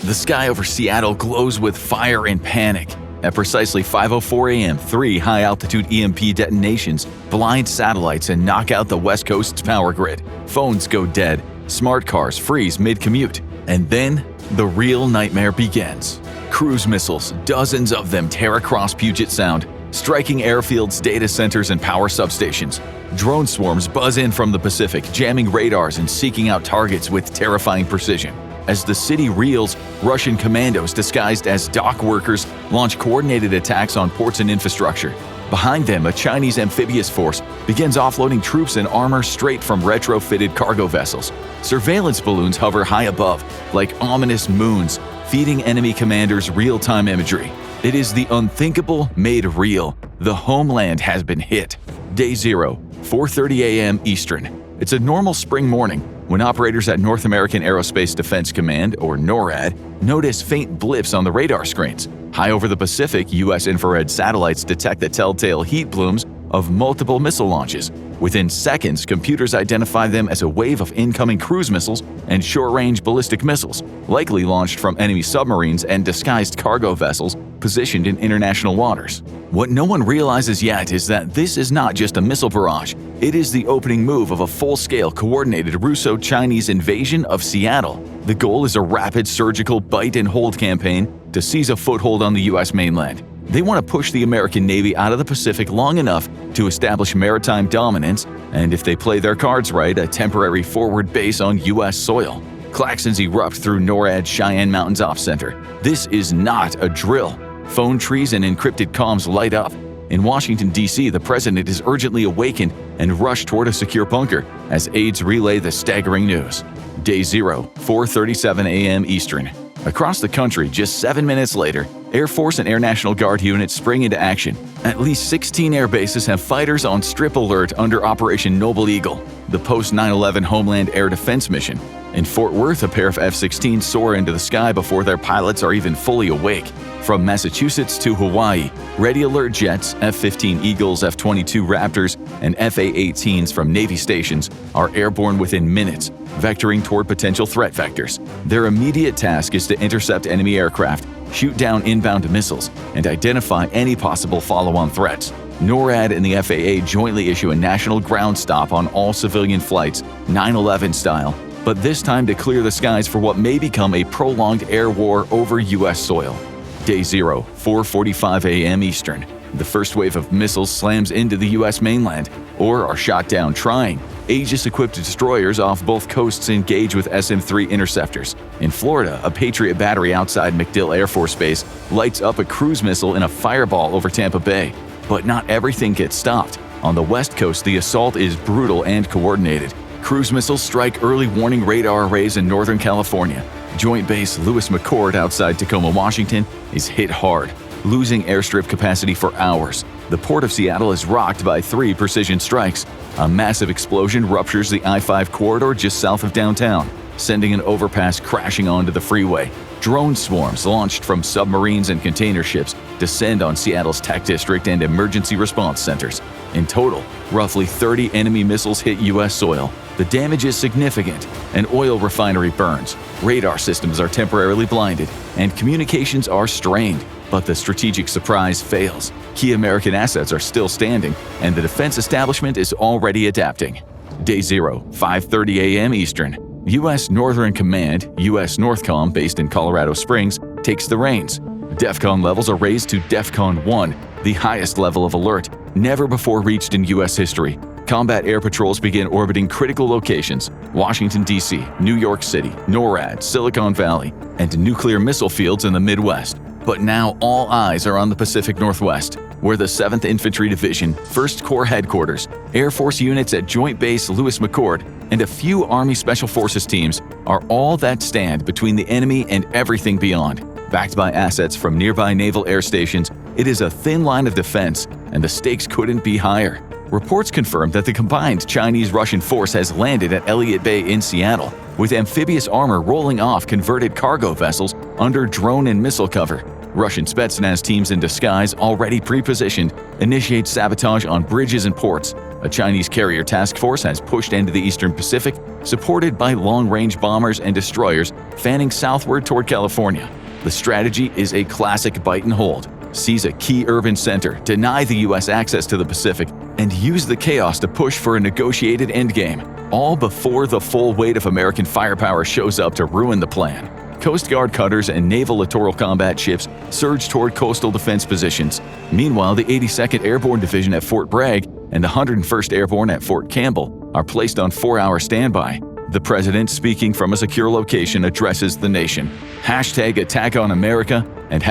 The sky over Seattle glows with fire and panic. At precisely 5:04 a.m., 3 high-altitude EMP detonations blind satellites and knock out the West Coast's power grid. Phones go dead, smart cars freeze mid-commute, and then the real nightmare begins. Cruise missiles, dozens of them, tear across Puget Sound, striking airfields, data centers, and power substations. Drone swarms buzz in from the Pacific, jamming radars and seeking out targets with terrifying precision. As the city reels, Russian commandos disguised as dock workers launch coordinated attacks on ports and infrastructure. Behind them, a Chinese amphibious force begins offloading troops and armor straight from retrofitted cargo vessels. Surveillance balloons hover high above, like ominous moons, feeding enemy commanders real-time imagery. It is the unthinkable made real. The Homeland has been hit. Day 0, 4:30 a.m. Eastern. It's a normal spring morning when operators at North American Aerospace Defense Command, or NORAD, notice faint blips on the radar screens. High over the Pacific, U.S. infrared satellites detect the telltale heat plumes of multiple missile launches. Within seconds, computers identify them as a wave of incoming cruise missiles and short-range ballistic missiles, likely launched from enemy submarines and disguised cargo vessels positioned in international waters. What no one realizes yet is that this is not just a missile barrage. It is the opening move of a full-scale, coordinated Russo-Chinese invasion of Seattle. The goal is a rapid surgical bite-and-hold campaign to seize a foothold on the U.S. mainland. They want to push the American Navy out of the Pacific long enough to establish maritime dominance, and if they play their cards right, a temporary forward base on U.S. soil. Claxons erupt through NORAD's Cheyenne Mountains Ops Center. This is not a drill. Phone trees and encrypted comms light up. In Washington, D.C., the president is urgently awakened and rushed toward a secure bunker as aides relay the staggering news. Day 0, 4:37 a.m. Eastern. Across the country, just 7 minutes later, Air Force and Air National Guard units spring into action. At least 16 air bases have fighters on strip alert under Operation Noble Eagle, the post-9/11 Homeland Air Defense mission. In Fort Worth, a pair of F-16s soar into the sky before their pilots are even fully awake. From Massachusetts to Hawaii, Ready Alert jets, F-15 Eagles, F-22 Raptors, and FA-18s from Navy stations are airborne within minutes, vectoring toward potential threat vectors. Their immediate task is to intercept enemy aircraft, shoot down inbound missiles, and identify any possible follow-on threats. NORAD and the FAA jointly issue a national ground stop on all civilian flights, 9/11 style, but this time to clear the skies for what may become a prolonged air war over U.S. soil. Day 0, 4:45 a.m. Eastern. The first wave of missiles slams into the U.S. mainland, or are shot down trying. Aegis-equipped destroyers off both coasts engage with SM-3 interceptors. In Florida, a Patriot battery outside MacDill Air Force Base lights up a cruise missile in a fireball over Tampa Bay. But not everything gets stopped. On the West Coast, the assault is brutal and coordinated. Cruise missiles strike early warning radar arrays in Northern California. Joint Base Lewis McChord outside Tacoma, Washington, is hit hard, losing airstrip capacity for hours. The port of Seattle is rocked by 3 precision strikes. A massive explosion ruptures the I-5 corridor just south of downtown, sending an overpass crashing onto the freeway. Drone swarms launched from submarines and container ships descend on Seattle's tech district and emergency response centers. In total, roughly 30 enemy missiles hit U.S. soil. The damage is significant. An oil refinery burns, radar systems are temporarily blinded, and communications are strained. But the strategic surprise fails. Key American assets are still standing, and the defense establishment is already adapting. Day 0, 5:30 a.m. Eastern. U.S. Northern Command, U.S. Northcom, based in Colorado Springs, takes the reins. DEFCON levels are raised to DEFCON 1, the highest level of alert, never before reached in U.S. history. Combat air patrols begin orbiting critical locations: Washington, D.C., New York City, NORAD, Silicon Valley, and nuclear missile fields in the Midwest. But now all eyes are on the Pacific Northwest, where the 7th Infantry Division, 1st Corps Headquarters, Air Force units at Joint Base Lewis McChord, and a few Army Special Forces teams are all that stand between the enemy and everything beyond. Backed by assets from nearby naval air stations, it is a thin line of defense, and the stakes couldn't be higher. Reports confirm that the combined Chinese-Russian force has landed at Elliott Bay in Seattle, with amphibious armor rolling off converted cargo vessels under drone and missile cover. Russian Spetsnaz teams in disguise, already pre-positioned, initiate sabotage on bridges and ports. A Chinese carrier task force has pushed into the eastern Pacific, supported by long-range bombers and destroyers fanning southward toward California. The strategy is a classic bite and hold. Seize a key urban center, deny the U.S. access to the Pacific, and use the chaos to push for a negotiated endgame, all before the full weight of American firepower shows up to ruin the plan. Coast Guard cutters and naval littoral combat ships surge toward coastal defense positions. Meanwhile, the 82nd Airborne Division at Fort Bragg and the 101st Airborne at Fort Campbell are placed on 4-hour standby. The president, speaking from a secure location, addresses the nation. #Attack on America and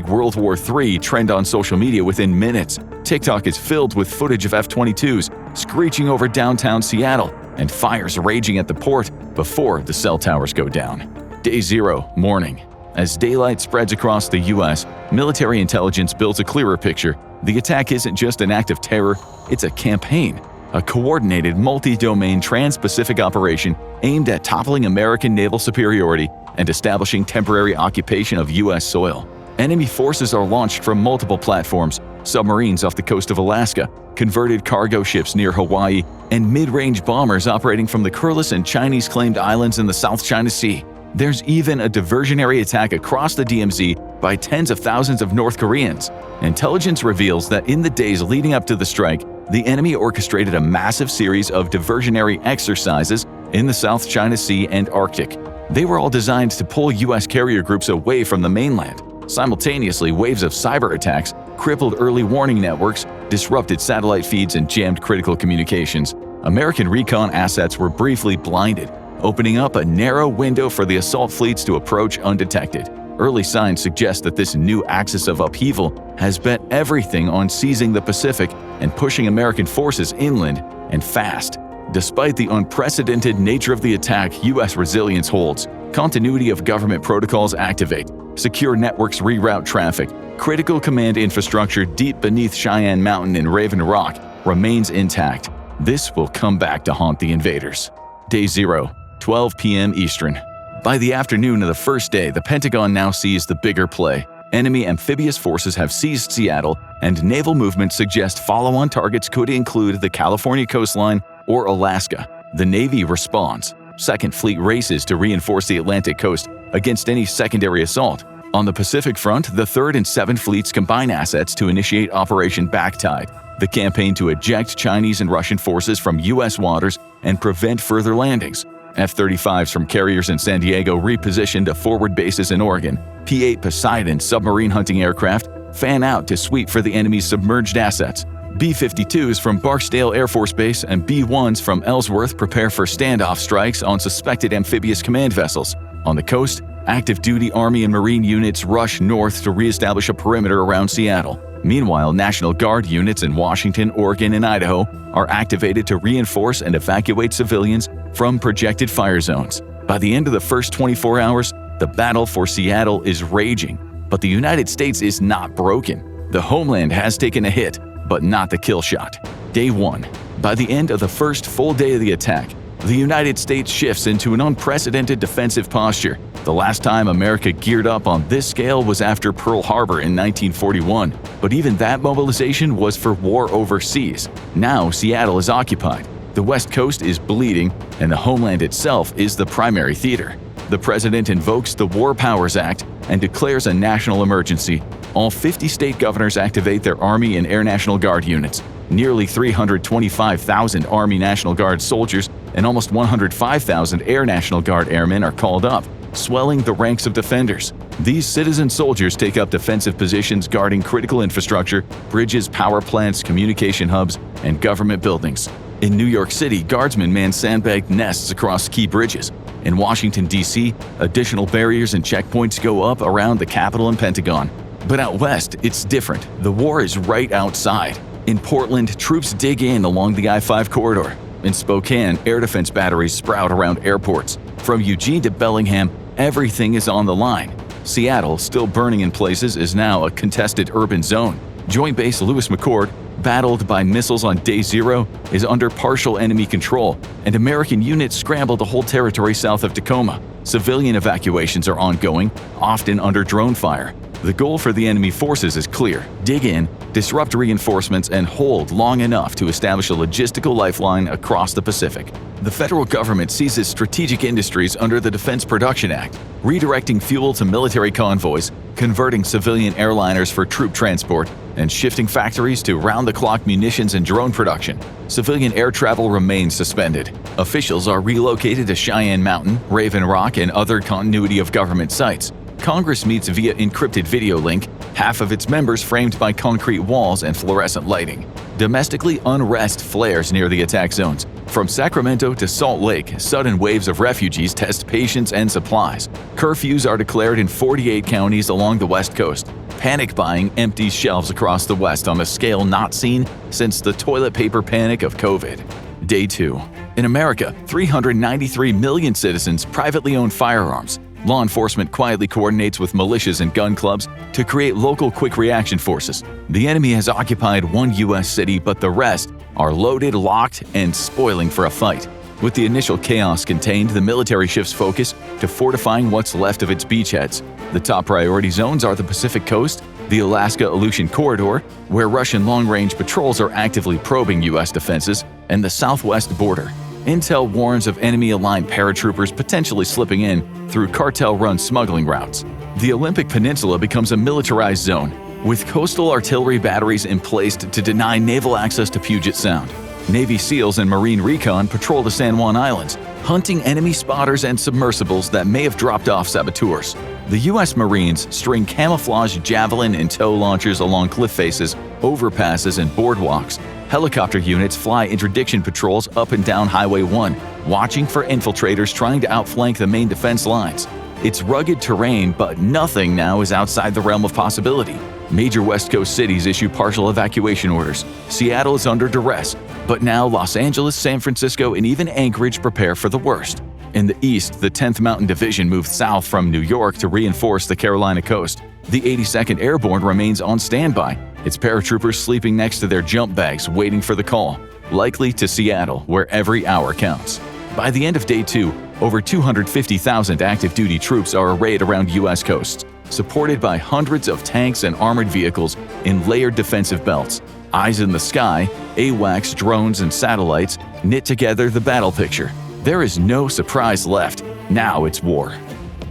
#World War III trend on social media within minutes. TikTok is filled with footage of F-22s screeching over downtown Seattle and fires raging at the port before the cell towers go down. Day 0, morning. As daylight spreads across the U.S., military intelligence builds a clearer picture. The attack isn't just an act of terror, it's a campaign. A coordinated, multi-domain trans-Pacific operation aimed at toppling American naval superiority and establishing temporary occupation of U.S. soil. Enemy forces are launched from multiple platforms: submarines off the coast of Alaska, converted cargo ships near Hawaii, and mid-range bombers operating from the Kurils and Chinese-claimed islands in the South China Sea. There's even a diversionary attack across the DMZ by tens of thousands of North Koreans. Intelligence reveals that in the days leading up to the strike, the enemy orchestrated a massive series of diversionary exercises in the South China Sea and Arctic. They were all designed to pull U.S. carrier groups away from the mainland. Simultaneously, waves of cyber attacks crippled early warning networks, disrupted satellite feeds, and jammed critical communications. American recon assets were briefly blinded, opening up a narrow window for the assault fleets to approach undetected. Early signs suggest that this new axis of upheaval has bet everything on seizing the Pacific and pushing American forces inland, and fast. Despite the unprecedented nature of the attack, U.S. resilience holds. Continuity of government protocols activate. Secure networks reroute traffic. Critical command infrastructure deep beneath Cheyenne Mountain and Raven Rock remains intact. This will come back to haunt the invaders. Day 0, 12 p.m. Eastern. By the afternoon of the first day, the Pentagon now sees the bigger play. Enemy amphibious forces have seized Seattle, and naval movements suggest follow-on targets could include the California coastline or Alaska. The Navy responds. Second Fleet races to reinforce the Atlantic coast against any secondary assault. On the Pacific front, the 3rd and 7th Fleets combine assets to initiate Operation Backtide, the campaign to eject Chinese and Russian forces from U.S. waters and prevent further landings. F-35s from carriers in San Diego reposition to forward bases in Oregon. P-8 Poseidon submarine hunting aircraft fan out to sweep for the enemy's submerged assets. B-52s from Barksdale Air Force Base and B-1s from Ellsworth prepare for standoff strikes on suspected amphibious command vessels. On the coast, active-duty Army and Marine units rush north to reestablish a perimeter around Seattle. Meanwhile, National Guard units in Washington, Oregon, and Idaho are activated to reinforce and evacuate civilians from projected fire zones. By the end of the first 24 hours, the battle for Seattle is raging. But the United States is not broken. The Homeland has taken a hit, but not the kill shot. Day 1. By the end of the first full day of the attack, the United States shifts into an unprecedented defensive posture. The last time America geared up on this scale was after Pearl Harbor in 1941, but even that mobilization was for war overseas. Now Seattle is occupied, the West Coast is bleeding, and the Homeland itself is the primary theater. The president invokes the War Powers Act and declares a national emergency. All 50 state governors activate their Army and Air National Guard units. Nearly 325,000 Army National Guard soldiers and almost 105,000 Air National Guard airmen are called up, swelling the ranks of defenders. These citizen soldiers take up defensive positions guarding critical infrastructure, bridges, power plants, communication hubs, and government buildings. In New York City, guardsmen man sandbagged nests across key bridges. In Washington, D.C., additional barriers and checkpoints go up around the Capitol and Pentagon. But out west, it's different. The war is right outside. In Portland, troops dig in along the I-5 corridor. In Spokane, air defense batteries sprout around airports. From Eugene to Bellingham, everything is on the line. Seattle, still burning in places, is now a contested urban zone. Joint Base Lewis McChord, battled by missiles on day 0, is under partial enemy control, and American units scramble to hold territory south of Tacoma. Civilian evacuations are ongoing, often under drone fire. The goal for the enemy forces is clear: dig in, disrupt reinforcements, and hold long enough to establish a logistical lifeline across the Pacific. The federal government seizes strategic industries under the Defense Production Act, redirecting fuel to military convoys, converting civilian airliners for troop transport, and shifting factories to round-the-clock munitions and drone production. Civilian air travel remains suspended. Officials are relocated to Cheyenne Mountain, Raven Rock, and other continuity of government sites. Congress meets via encrypted video link, half of its members framed by concrete walls and fluorescent lighting. Domestically, unrest flares near the attack zones. From Sacramento to Salt Lake, sudden waves of refugees test patience and supplies. Curfews are declared in 48 counties along the West Coast. Panic buying empties shelves across the West on a scale not seen since the toilet paper panic of COVID. Day 2. In America, 393 million citizens privately own firearms. Law enforcement quietly coordinates with militias and gun clubs to create local quick reaction forces. The enemy has occupied one U.S. city, but the rest are loaded, locked, and spoiling for a fight. With the initial chaos contained, the military shifts focus to fortifying what's left of its beachheads. The top priority zones are the Pacific Coast, the Alaska-Aleutian Corridor, where Russian long-range patrols are actively probing U.S. defenses, and the southwest border. Intel warns of enemy-aligned paratroopers potentially slipping in through cartel-run smuggling routes. The Olympic Peninsula becomes a militarized zone, with coastal artillery batteries emplaced to deny naval access to Puget Sound. Navy SEALs and Marine Recon patrol the San Juan Islands, hunting enemy spotters and submersibles that may have dropped off saboteurs. The U.S. Marines string camouflage javelin and tow launchers along cliff faces, overpasses, and boardwalks. Helicopter units fly interdiction patrols up and down Highway 1, watching for infiltrators trying to outflank the main defense lines. It's rugged terrain, but nothing now is outside the realm of possibility. Major West Coast cities issue partial evacuation orders. Seattle is under duress, but now Los Angeles, San Francisco, and even Anchorage prepare for the worst. In the east, the 10th Mountain Division moved south from New York to reinforce the Carolina coast. The 82nd Airborne remains on standby, its paratroopers sleeping next to their jump bags waiting for the call, likely to Seattle, where every hour counts. By the end of Day 2, over 250,000 active-duty troops are arrayed around U.S. coasts, supported by hundreds of tanks and armored vehicles in layered defensive belts. Eyes in the sky, AWACS, drones, and satellites knit together the battle picture. There is no surprise left. Now it's war.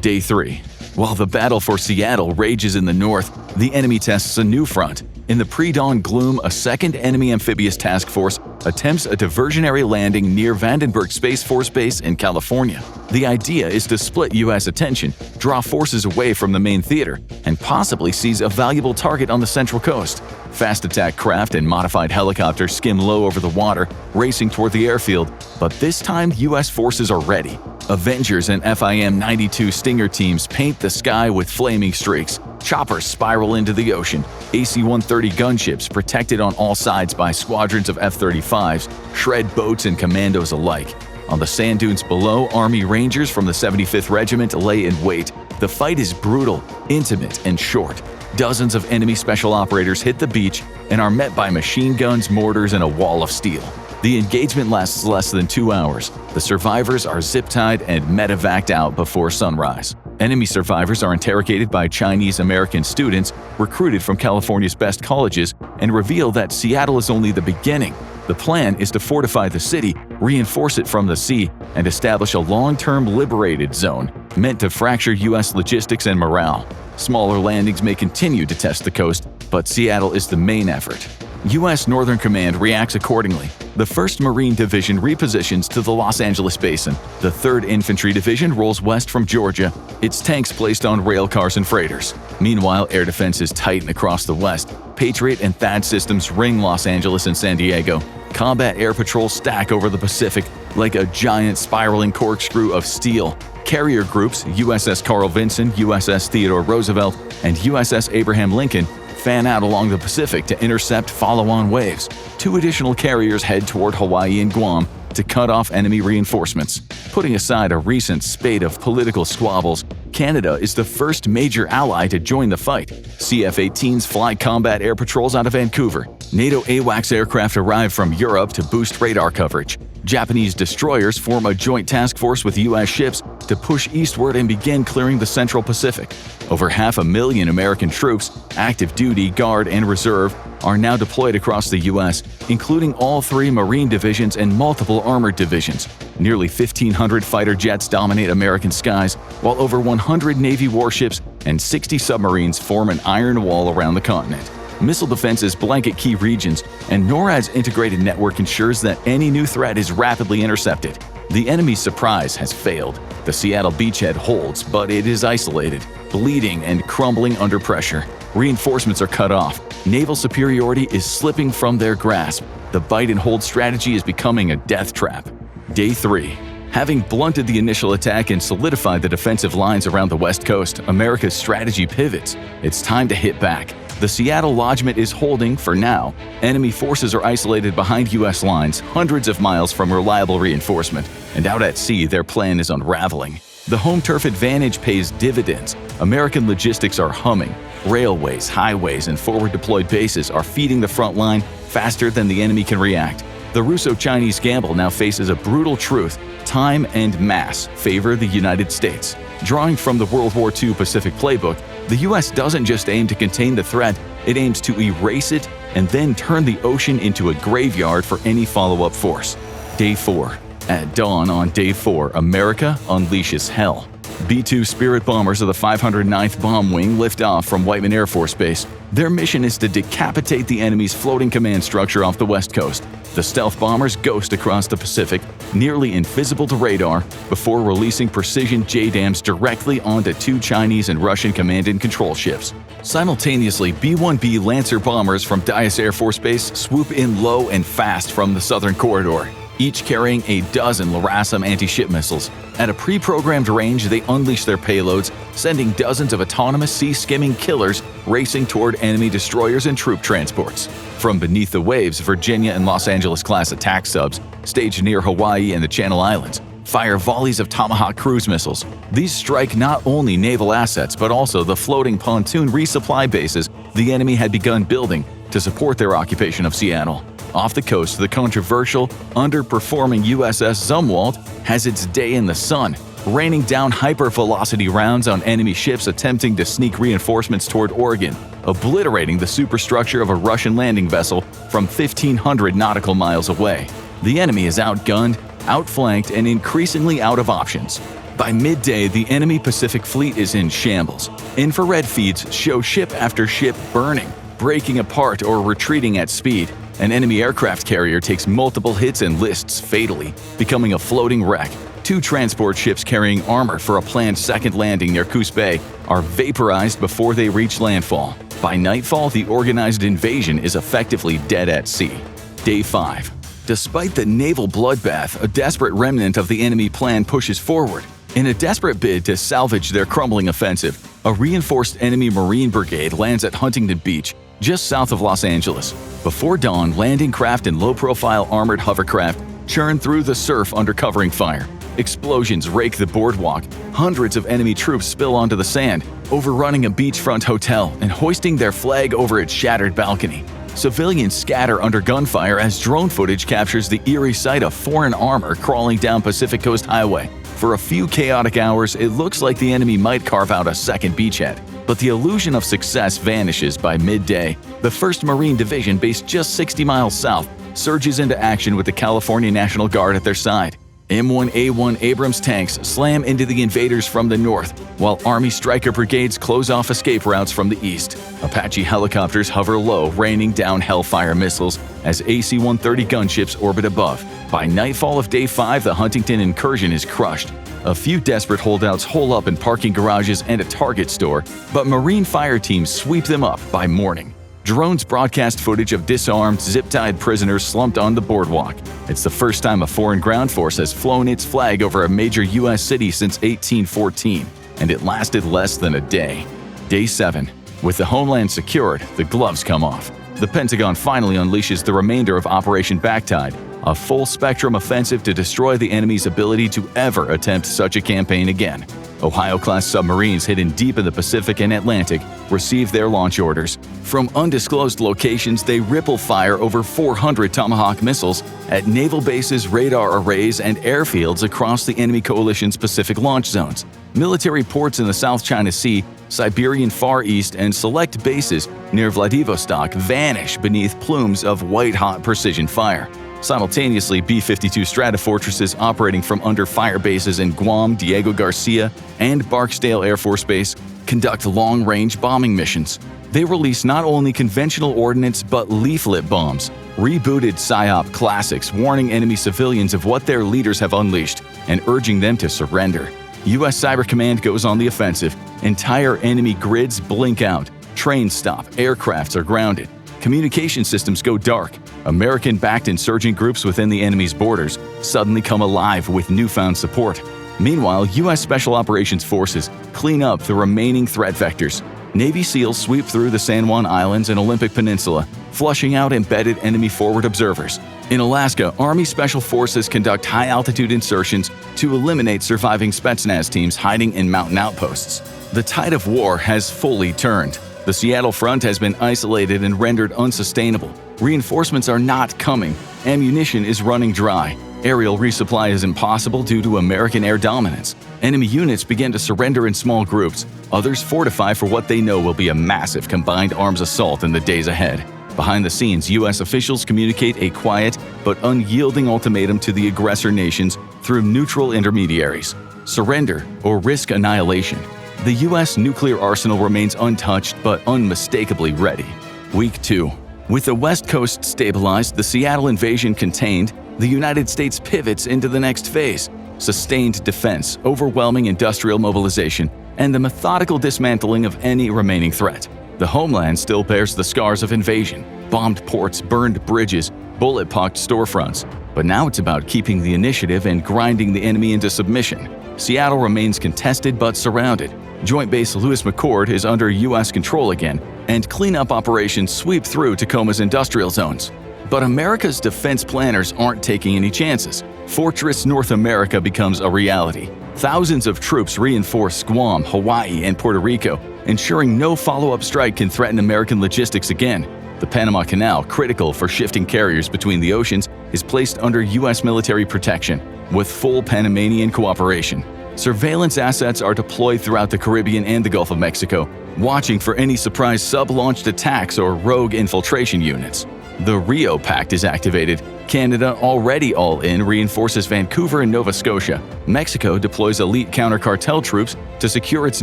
Day 3. While the battle for Seattle rages in the north, the enemy tests a new front. In the pre-dawn gloom, a second enemy amphibious task force attempts a diversionary landing near Vandenberg Space Force Base in California. The idea is to split U.S. attention, draw forces away from the main theater, and possibly seize a valuable target on the Central Coast. Fast attack craft and modified helicopters skim low over the water, racing toward the airfield, but this time U.S. forces are ready. Avengers and FIM-92 Stinger teams paint the sky with flaming streaks. Choppers spiral into the ocean. AC-130 gunships, protected on all sides by squadrons of F-35s, shred boats and commandos alike. On the sand dunes below, Army Rangers from the 75th Regiment lay in wait. The fight is brutal, intimate, and short. Dozens of enemy special operators hit the beach and are met by machine guns, mortars, and a wall of steel. The engagement lasts less than 2 hours. The survivors are zip-tied and medevaced out before sunrise. Enemy survivors are interrogated by Chinese-American students recruited from California's best colleges and reveal that Seattle is only the beginning. The plan is to fortify the city, reinforce it from the sea, and establish a long-term liberated zone meant to fracture U.S. logistics and morale. Smaller landings may continue to test the coast, but Seattle is the main effort. U.S. Northern Command reacts accordingly. The 1st Marine Division repositions to the Los Angeles Basin. The 3rd Infantry Division rolls west from Georgia, its tanks placed on rail cars and freighters. Meanwhile, air defenses tighten across the west. Patriot and THAAD systems ring Los Angeles and San Diego. Combat air patrols stack over the Pacific like a giant spiraling corkscrew of steel. Carrier groups, USS Carl Vinson, USS Theodore Roosevelt, and USS Abraham Lincoln, fan out along the Pacific to intercept follow-on waves. 2 additional carriers head toward Hawaii and Guam to cut off enemy reinforcements. Putting aside a recent spate of political squabbles, Canada is the first major ally to join the fight. CF-18s fly combat air patrols out of Vancouver. NATO AWACS aircraft arrive from Europe to boost radar coverage. Japanese destroyers form a joint task force with U.S. ships to push eastward and begin clearing the Central Pacific. Over 500,000 American troops, active duty, guard, and reserve, are now deployed across the U.S., including all 3 Marine divisions and multiple armored divisions. Nearly 1,500 fighter jets dominate American skies, while over 100 Navy warships and 60 submarines form an iron wall around the continent. Missile defenses blanket key regions, and NORAD's integrated network ensures that any new threat is rapidly intercepted. The enemy's surprise has failed. The Seattle beachhead holds, but it is isolated, bleeding and crumbling under pressure. Reinforcements are cut off. Naval superiority is slipping from their grasp. The bite-and-hold strategy is becoming a death trap. Day 3. Having blunted the initial attack and solidified the defensive lines around the West Coast, America's strategy pivots. It's time to hit back. The Seattle lodgment is holding for now. Enemy forces are isolated behind U.S. lines, hundreds of miles from reliable reinforcement. And out at sea, their plan is unraveling. The home turf advantage pays dividends. American logistics are humming. Railways, highways, and forward-deployed bases are feeding the front line faster than the enemy can react. The Russo-Chinese gamble now faces a brutal truth. Time and mass favor the United States. Drawing from the World War II Pacific playbook, the U.S. doesn't just aim to contain the threat, it aims to erase it and then turn the ocean into a graveyard for any follow-up force. Day 4. At dawn on Day 4, America unleashes hell. B-2 Spirit bombers of the 509th Bomb Wing lift off from Whiteman Air Force Base. Their mission is to decapitate the enemy's floating command structure off the West Coast. The stealth bombers ghost across the Pacific, nearly invisible to radar, before releasing precision JDAMs directly onto 2 Chinese and Russian command and control ships. Simultaneously, B-1B Lancer bombers from Dyess Air Force Base swoop in low and fast from the southern corridor, each carrying a dozen LRASM anti-ship missiles. At a pre-programmed range, they unleash their payloads, sending dozens of autonomous sea-skimming killers racing toward enemy destroyers and troop transports. From beneath the waves, Virginia and Los Angeles-class attack subs, staged near Hawaii and the Channel Islands, fire volleys of Tomahawk cruise missiles. These strike not only naval assets but also the floating pontoon resupply bases the enemy had begun building to support their occupation of Seattle. Off the coast, the controversial, underperforming USS Zumwalt has its day in the sun, raining down hypervelocity rounds on enemy ships attempting to sneak reinforcements toward Oregon, obliterating the superstructure of a Russian landing vessel from 1,500 nautical miles away. The enemy is outgunned, outflanked, and increasingly out of options. By midday, the enemy Pacific Fleet is in shambles. Infrared feeds show ship after ship burning, breaking apart or retreating at speed. An enemy aircraft carrier takes multiple hits and lists fatally, becoming a floating wreck. 2 transport ships carrying armor for a planned second landing near Coos Bay are vaporized before they reach landfall. By nightfall, the organized invasion is effectively dead at sea. Day 5. Despite the naval bloodbath, a desperate remnant of the enemy plan pushes forward. In a desperate bid to salvage their crumbling offensive, a reinforced enemy Marine brigade lands at Huntington Beach, just south of Los Angeles. Before dawn, landing craft and low-profile armored hovercraft churn through the surf under covering fire. Explosions rake the boardwalk. Hundreds of enemy troops spill onto the sand, overrunning a beachfront hotel and hoisting their flag over its shattered balcony. Civilians scatter under gunfire as drone footage captures the eerie sight of foreign armor crawling down Pacific Coast Highway. For a few chaotic hours, it looks like the enemy might carve out a second beachhead. But the illusion of success vanishes by midday. The 1st Marine Division, based just 60 miles south, surges into action with the California National Guard at their side. M1A1 Abrams tanks slam into the invaders from the north, while Army Stryker brigades close off escape routes from the east. Apache helicopters hover low, raining down Hellfire missiles as AC-130 gunships orbit above. By nightfall of Day 5, the Huntington incursion is crushed. A few desperate holdouts hole up in parking garages and a Target store, but Marine fire teams sweep them up by morning. Drones broadcast footage of disarmed, zip-tied prisoners slumped on the boardwalk. It's the first time a foreign ground force has flown its flag over a major U.S. city since 1814, and it lasted less than a day. Day 7. With the Homeland secured, the gloves come off. The Pentagon finally unleashes the remainder of Operation Backtide, a full-spectrum offensive to destroy the enemy's ability to ever attempt such a campaign again. Ohio-class submarines hidden deep in the Pacific and Atlantic receive their launch orders. From undisclosed locations, they ripple fire over 400 Tomahawk missiles at naval bases, radar arrays, and airfields across the enemy coalition's Pacific launch zones. Military ports in the South China Sea, Siberian Far East, and select bases near Vladivostok vanish beneath plumes of white-hot precision fire. Simultaneously, B-52 Stratofortresses operating from under fire bases in Guam, Diego Garcia, and Barksdale Air Force Base conduct long-range bombing missions. They release not only conventional ordnance but leaflet bombs, rebooted PSYOP classics warning enemy civilians of what their leaders have unleashed and urging them to surrender. U.S. Cyber Command goes on the offensive. Entire enemy grids blink out. Trains stop. Aircrafts are grounded. Communication systems go dark. American-backed insurgent groups within the enemy's borders suddenly come alive with newfound support. Meanwhile, U.S. Special Operations Forces clean up the remaining threat vectors. Navy SEALs sweep through the San Juan Islands and Olympic Peninsula, flushing out embedded enemy forward observers. In Alaska, Army Special Forces conduct high-altitude insertions to eliminate surviving Spetsnaz teams hiding in mountain outposts. The tide of war has fully turned. The Seattle front has been isolated and rendered unsustainable. Reinforcements are not coming. Ammunition is running dry. Aerial resupply is impossible due to American air dominance. Enemy units begin to surrender in small groups. Others fortify for what they know will be a massive combined arms assault in the days ahead. Behind the scenes, U.S. officials communicate a quiet but unyielding ultimatum to the aggressor nations through neutral intermediaries: surrender or risk annihilation. The U.S. nuclear arsenal remains untouched but unmistakably ready. Week 2. With the West Coast stabilized, the Seattle invasion contained, the United States pivots into the next phase: sustained defense, overwhelming industrial mobilization, and the methodical dismantling of any remaining threat. The Homeland still bears the scars of invasion: bombed ports, burned bridges, bullet-pocked storefronts. But now it's about keeping the initiative and grinding the enemy into submission. Seattle remains contested but surrounded. Joint Base Lewis McChord is under U.S. control again, and cleanup operations sweep through Tacoma's industrial zones. But America's defense planners aren't taking any chances. Fortress North America becomes a reality. Thousands of troops reinforce Guam, Hawaii, and Puerto Rico, ensuring no follow-up strike can threaten American logistics again. The Panama Canal, critical for shifting carriers between the oceans, is placed under U.S. military protection, with full Panamanian cooperation. Surveillance assets are deployed throughout the Caribbean and the Gulf of Mexico, watching for any surprise sub-launched attacks or rogue infiltration units. The Rio Pact is activated. Canada, already all in, reinforces Vancouver and Nova Scotia. Mexico deploys elite counter-cartel troops to secure its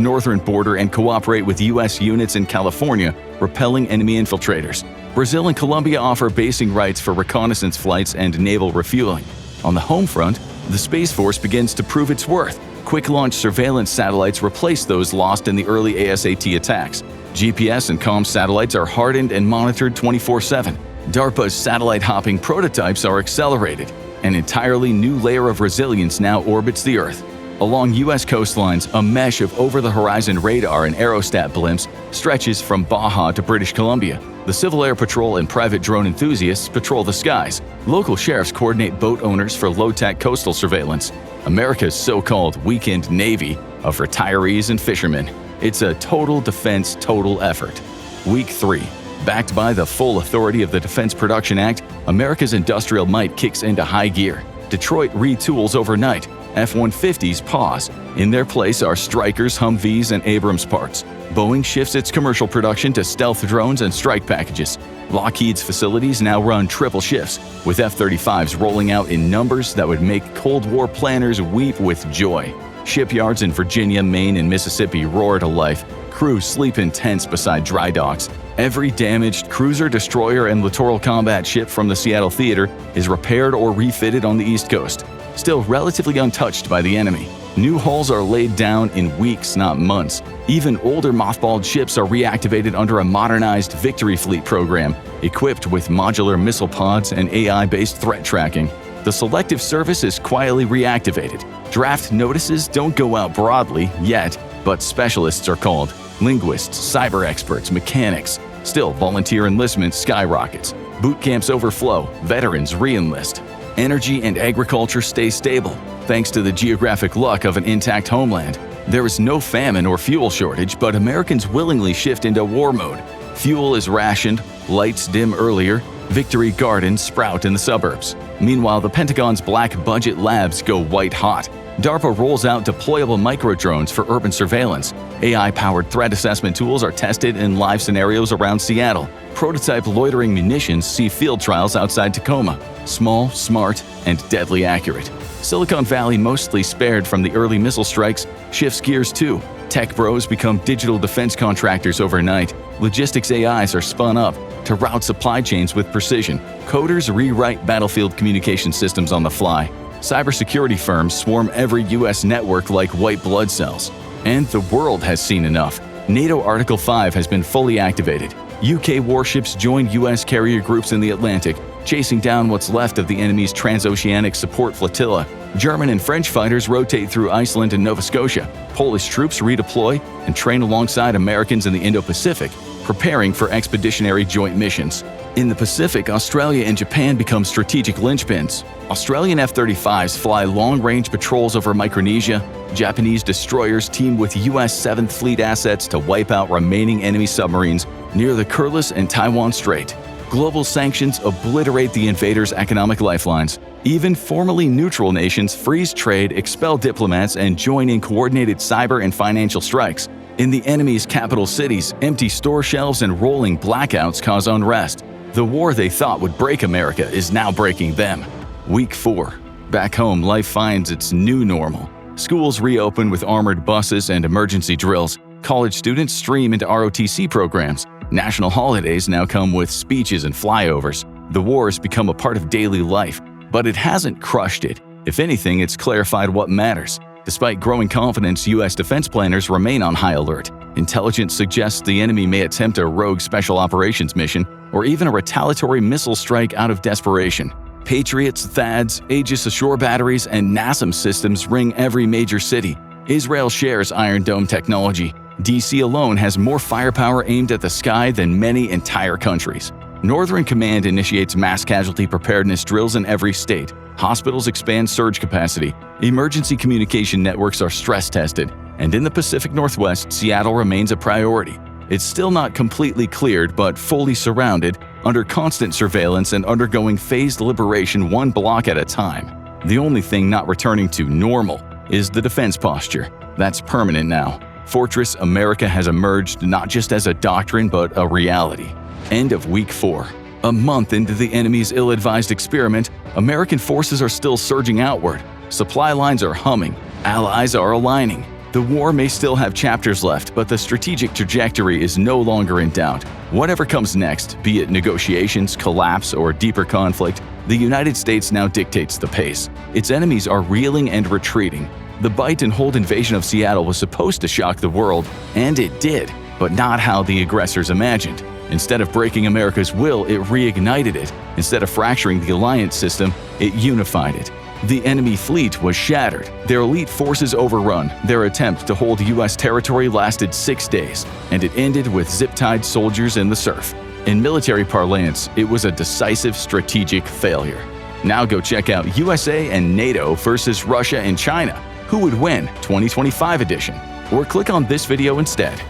northern border and cooperate with U.S. units in California, repelling enemy infiltrators. Brazil and Colombia offer basing rights for reconnaissance flights and naval refueling. On the home front, the Space Force begins to prove its worth. Quick-launch surveillance satellites replace those lost in the early ASAT attacks. GPS and comm satellites are hardened and monitored 24/7. DARPA's satellite-hopping prototypes are accelerated. An entirely new layer of resilience now orbits the Earth. Along U.S. coastlines, a mesh of over-the-horizon radar and aerostat blimps stretches from Baja to British Columbia. The Civil Air Patrol and private drone enthusiasts patrol the skies. Local sheriffs coordinate boat owners for low-tech coastal surveillance. America's so-called weekend navy of retirees and fishermen. It's a total defense, total effort. Week 3. Backed by the full authority of the Defense Production Act, America's industrial might kicks into high gear. Detroit retools overnight. F-150s pause. In their place are Strykers, Humvees, and Abrams parts. Boeing shifts its commercial production to stealth drones and strike packages. Lockheed's facilities now run triple shifts, with F-35s rolling out in numbers that would make Cold War planners weep with joy. Shipyards in Virginia, Maine, and Mississippi roar to life. Crews sleep in tents beside dry docks. Every damaged cruiser, destroyer, and littoral combat ship from the Seattle theater is repaired or refitted on the East Coast, still relatively untouched by the enemy. New hulls are laid down in weeks, not months. Even older mothballed ships are reactivated under a modernized Victory Fleet program, equipped with modular missile pods and AI-based threat tracking. The Selective Service is quietly reactivated. Draft notices don't go out broadly yet, but specialists are called. Linguists, cyber experts, mechanics. Still, volunteer enlistment skyrockets. Boot camps overflow. Veterans re-enlist. Energy and agriculture stay stable, thanks to the geographic luck of an intact homeland. There is no famine or fuel shortage, but Americans willingly shift into war mode. Fuel is rationed, lights dim earlier, Victory Gardens sprout in the suburbs. Meanwhile, the Pentagon's black budget labs go white-hot. DARPA rolls out deployable microdrones for urban surveillance. AI-powered threat assessment tools are tested in live scenarios around Seattle. Prototype loitering munitions see field trials outside Tacoma. Small, smart, and deadly accurate. Silicon Valley, mostly spared from the early missile strikes, shifts gears too. Tech bros become digital defense contractors overnight. Logistics AIs are spun up to route supply chains with precision. Coders rewrite battlefield communication systems on the fly. Cybersecurity firms swarm every U.S. network like white blood cells. And the world has seen enough. NATO Article 5 has been fully activated. UK warships join U.S. carrier groups in the Atlantic, chasing down what's left of the enemy's transoceanic support flotilla. German and French fighters rotate through Iceland and Nova Scotia. Polish troops redeploy and train alongside Americans in the Indo-Pacific, preparing for expeditionary joint missions. In the Pacific, Australia and Japan become strategic linchpins. Australian F-35s fly long-range patrols over Micronesia. Japanese destroyers team with U.S. 7th Fleet assets to wipe out remaining enemy submarines near the Kurils and Taiwan Strait. Global sanctions obliterate the invaders' economic lifelines. Even formerly neutral nations freeze trade, expel diplomats, and join in coordinated cyber and financial strikes. In the enemy's capital cities, empty store shelves and rolling blackouts cause unrest. The war they thought would break America is now breaking them. Week 4. Back home, life finds its new normal. Schools reopen with armored buses and emergency drills. College students stream into ROTC programs. National holidays now come with speeches and flyovers. The war has become a part of daily life, but it hasn't crushed it. If anything, it's clarified what matters. Despite growing confidence, U.S. defense planners remain on high alert. Intelligence suggests the enemy may attempt a rogue special operations mission or even a retaliatory missile strike out of desperation. Patriots, THAADs, Aegis Ashore batteries, and NASAM systems ring every major city. Israel shares Iron Dome technology. DC alone has more firepower aimed at the sky than many entire countries. Northern Command initiates mass casualty preparedness drills in every state. Hospitals expand surge capacity. Emergency communication networks are stress-tested. And in the Pacific Northwest, Seattle remains a priority. It's still not completely cleared, but fully surrounded, under constant surveillance and undergoing phased liberation one block at a time. The only thing not returning to normal is the defense posture. That's permanent now. Fortress America has emerged not just as a doctrine, but a reality. End of Week 4. A month into the enemy's ill-advised experiment, American forces are still surging outward. Supply lines are humming. Allies are aligning. The war may still have chapters left, but the strategic trajectory is no longer in doubt. Whatever comes next, be it negotiations, collapse, or deeper conflict, the United States now dictates the pace. Its enemies are reeling and retreating. The bite and hold invasion of Seattle was supposed to shock the world, and it did, but not how the aggressors imagined. Instead of breaking America's will, it reignited it. Instead of fracturing the alliance system, it unified it. The enemy fleet was shattered, their elite forces overrun. Their attempt to hold U.S. territory lasted 6 days, and it ended with zip-tied soldiers in the surf. In military parlance, it was a decisive strategic failure. Now go check out USA and NATO versus Russia and China. Who would win? 2025 edition. Or click on this video instead.